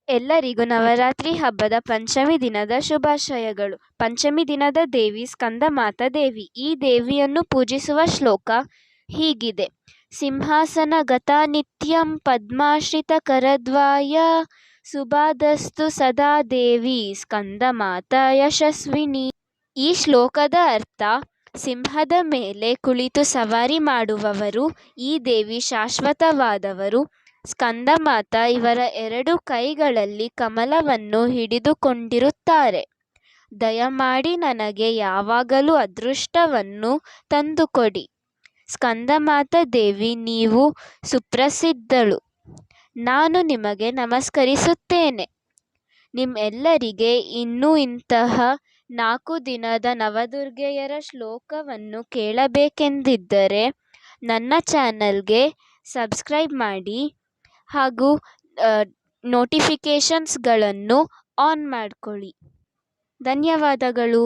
ಎಲ್ಲರಿಗೂ ನವರಾತ್ರಿ ಹಬ್ಬದ ಪಂಚಮಿ ದಿನದ ಶುಭಾಶಯಗಳು. ಪಂಚಮಿ ದಿನದ ದೇವಿ ಸ್ಕಂದಮಾತಾ ದೇವಿ. ಈ ದೇವಿಯನ್ನು ಪೂಜಿಸುವ ಶ್ಲೋಕ ಹೀಗಿದೆ: ಸಿಂಹಾಸನ ಗತಾ ನಿತ್ಯಂ ಪದ್ಮಾಶ್ರಿತ ಕರದ್ವಾಯ ಸುಬಾದಸ್ತು ಸದಾ ದೇವಿ ಸ್ಕಂದಮಾತಾ ಯಶಸ್ವಿನಿ. ಈ ಶ್ಲೋಕದ ಅರ್ಥ: ಸಿಂಹದ ಮೇಲೆ ಕುಳಿತು ಸವಾರಿ ಮಾಡುವವರು, ಈ ದೇವಿ ಶಾಶ್ವತವಾದವರು. ಸ್ಕಂದಮಾತಾ ಇವರ 2 ಕೈಗಳಲ್ಲಿ ಕಮಲವನ್ನು ಹಿಡಿದುಕೊಂಡಿರುತ್ತಾರೆ. ದಯಮಾಡಿ ನನಗೆ ಯಾವಾಗಲೂ ಅದೃಷ್ಟವನ್ನು ತಂದುಕೊಡಿ. ಸ್ಕಂದಮಾತಾ ದೇವಿ, ನೀವು ಸುಪ್ರಸಿದ್ಧಳು. ನಾನು ನಿಮಗೆ ನಮಸ್ಕರಿಸುತ್ತೇನೆ. ನಿಮ್ಮೆಲ್ಲರಿಗೆ ಇನ್ನೂ ಇಂತಹ 4 ದಿನದ ನವದುರ್ಗೆಯರ ಶ್ಲೋಕವನ್ನು ಕೇಳಬೇಕೆಂದಿದ್ದರೆ ನನ್ನ ಚಾನಲ್ಗೆ ಸಬ್ಸ್ಕ್ರೈಬ್ ಮಾಡಿ ಹಾಗೂ ನೋಟಿಫಿಕೇಷನ್ಸ್ಗಳನ್ನು ಆನ್ ಮಾಡಿಕೊಳ್ಳಿ. ಧನ್ಯವಾದಗಳು.